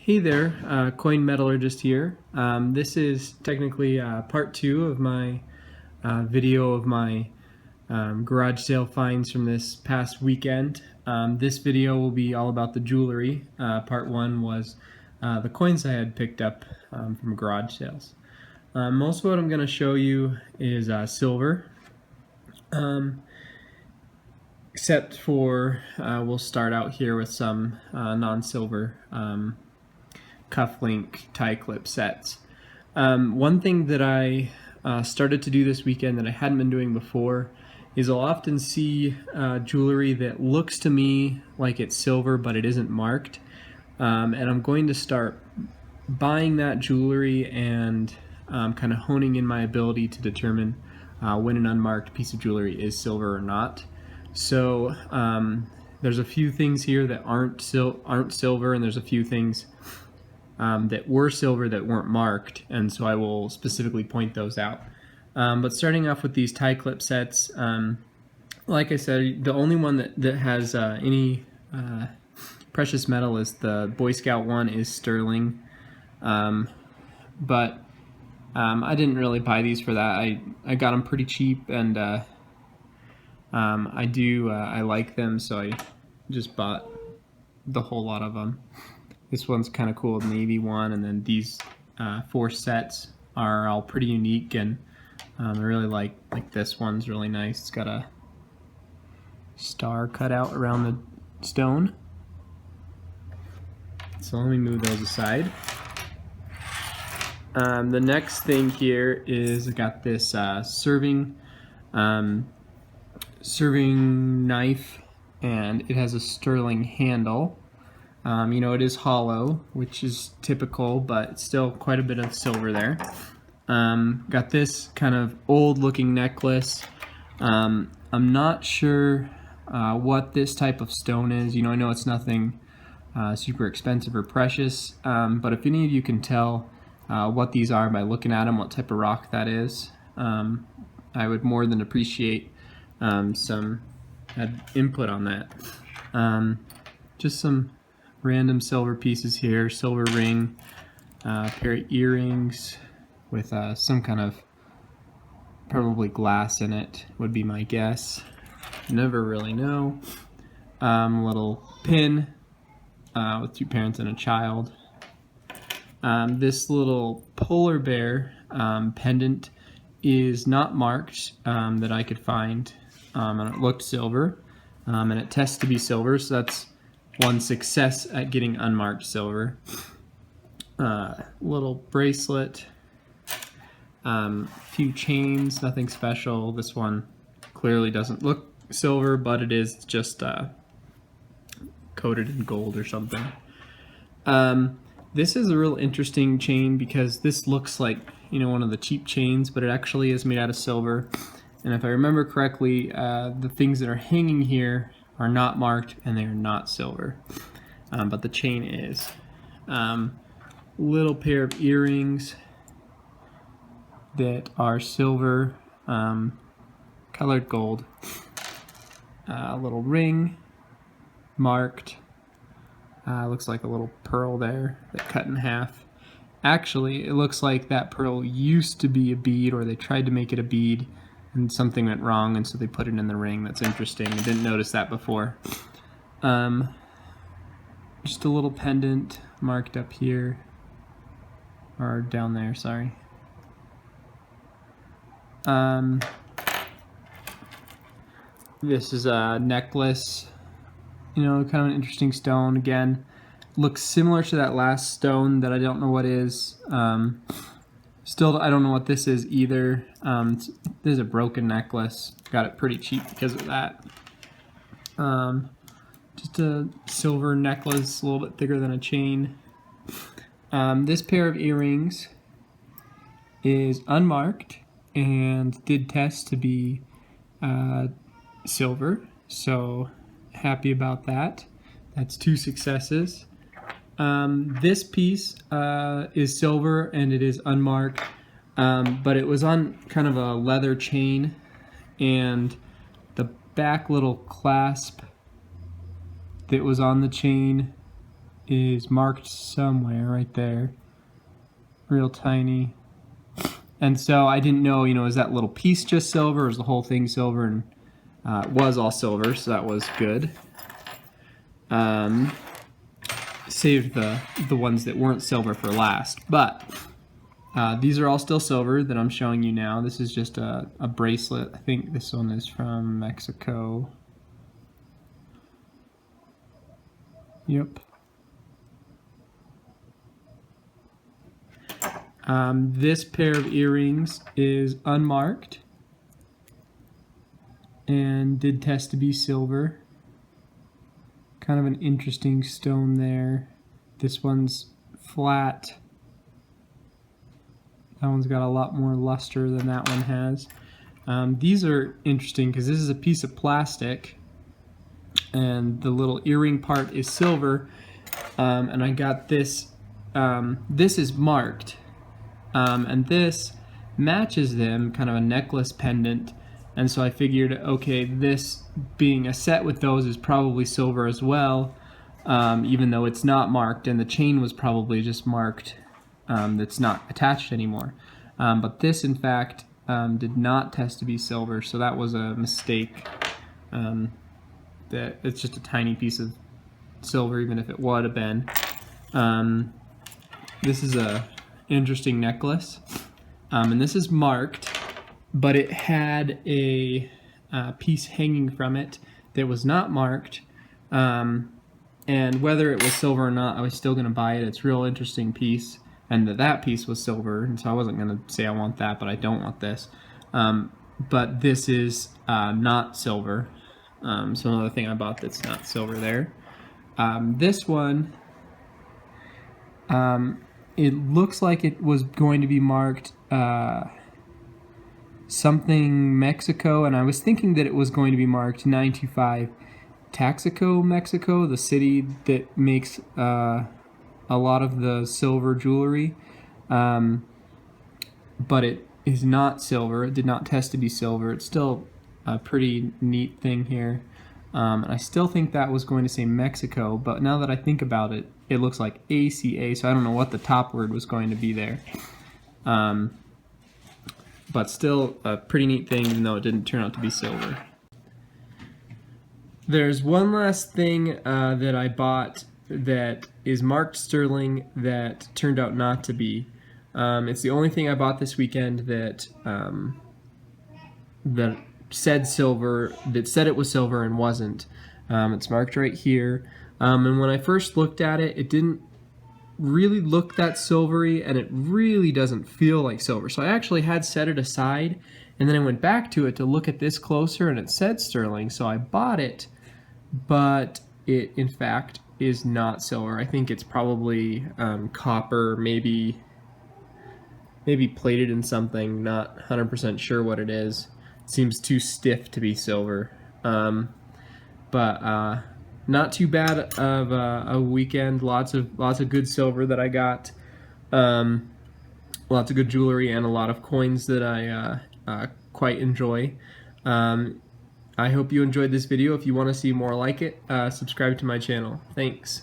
Hey there, coinmetallurgist here. This is technically part 2 of my video of my garage sale finds from this past weekend. This video will be all about the jewelry. Part 1 was the coins I had picked up from garage sales. Most of what I'm going to show you is silver, except for we'll start out here with some non-silver cufflink tie clip sets. One thing that I started to do this weekend that I hadn't been doing before is I'll often see jewelry that looks to me like it's silver but it isn't marked, and I'm going to start buying that jewelry and kind of honing in my ability to determine when an unmarked piece of jewelry is silver or not. So there's a few things here that aren't silver, and there's a few things that were silver that weren't marked, and so I will specifically point those out. But starting off with these tie clip sets, like I said, the only one that has any precious metal is the Boy Scout one, is sterling. But I didn't really buy these for that. I got them pretty cheap, and I like them, so I just bought the whole lot of them. This one's kind of cool, navy one, and then these 4 sets are all pretty unique, and I really like this one's really nice. It's got a star cut out around the stone. So let me move those aside. The next thing here is I got this serving knife, and it has a sterling handle. You know, it is hollow, which is typical, but still quite a bit of silver there. Got this kind of old looking necklace. I'm not sure what this type of stone is. You know, I know it's nothing super expensive or precious, but if any of you can tell what these are by looking at them, what type of rock that is, I would more than appreciate some input on that. Just some random silver pieces here, silver ring, pair of earrings with some kind of probably glass in it would be my guess. Never really know. Little pin with 2 parents and a child. This little polar bear pendant is not marked that I could find, and it looked silver, and it tests to be silver, so that's one success at getting unmarked silver. Little bracelet, few chains, nothing special. This one clearly doesn't look silver, but it is just coated in gold or something. This is a real interesting chain because this looks like, you know, one of the cheap chains, but it actually is made out of silver. And if I remember correctly, the things that are hanging here are not marked and they are not silver, but the chain is. Little pair of earrings that are silver, colored gold. A little ring marked. Looks like a little pearl there that cut in half. Actually, it looks like that pearl used to be a bead, or they tried to make it a bead and something went wrong, and so they put it in the ring. That's interesting. I didn't notice that before. Just a little pendant marked up here, or down there, sorry. This is a necklace, you know, kind of an interesting stone. Again, looks similar to that last stone that I don't know what is. Still, I don't know what this is either. This is a broken necklace. Got it pretty cheap because of that. Just a silver necklace, a little bit thicker than a chain. This pair of earrings is unmarked and did test to be silver, so happy about that. That's 2 successes. This piece is silver and it is unmarked, but it was on kind of a leather chain, and the back little clasp that was on the chain is marked somewhere right there, real tiny. And so I didn't know, is that little piece just silver or is the whole thing silver? And it was all silver, so that was good. Saved the ones that weren't silver for last, but these are all still silver that I'm showing you now. This is just a bracelet. I think this one is from Mexico. Yep. This pair of earrings is unmarked and did test to be silver. Kind of an interesting stone there. This one's flat. That one's got a lot more luster than that one has. These are interesting because this is a piece of plastic and the little earring part is silver, and I got this. This is marked, and this matches them, kind of a necklace pendant, and so I figured, okay, this being a set with those is probably silver as well, even though it's not marked, and the chain was probably just marked, that's not attached anymore. But this, in fact, did not test to be silver, so that was a mistake. That it's just a tiny piece of silver, even if it would have been. This is a interesting necklace, and this is marked, but it had a piece hanging from it that was not marked, and whether it was silver or not, I was still going to buy it. It's a real interesting piece, and that piece was silver, and so I wasn't going to say I want that, but I don't want this. But this is not silver. So another thing I bought that's not silver there. This one, it looks like it was going to be marked something Mexico, and I was thinking that it was going to be marked 925 Taxico, Mexico, the city that makes a lot of the silver jewelry. But it is not silver. It did not test to be silver. It's still a pretty neat thing here. And I still think that was going to say Mexico, but now that I think about it, it looks like ACA, so I don't know what the top word was going to be there. But still a pretty neat thing, even though it didn't turn out to be silver. There's one last thing that I bought that is marked sterling that turned out not to be. It's the only thing I bought this weekend that that said silver, that said it was silver and wasn't. It's marked right here. And when I first looked at it, it didn't really look that silvery, and it really doesn't feel like silver. So I actually had set it aside, and then I went back to it to look at this closer, and it said sterling, so I bought it, but it in fact is not silver. I think it's probably copper, maybe plated in something, not 100% sure what it is. It seems too stiff to be silver. But not too bad of a weekend. Lots of good silver that I got. Lots of good jewelry and a lot of coins that I quite enjoy. I hope you enjoyed this video. If you want to see more like it, subscribe to my channel. Thanks.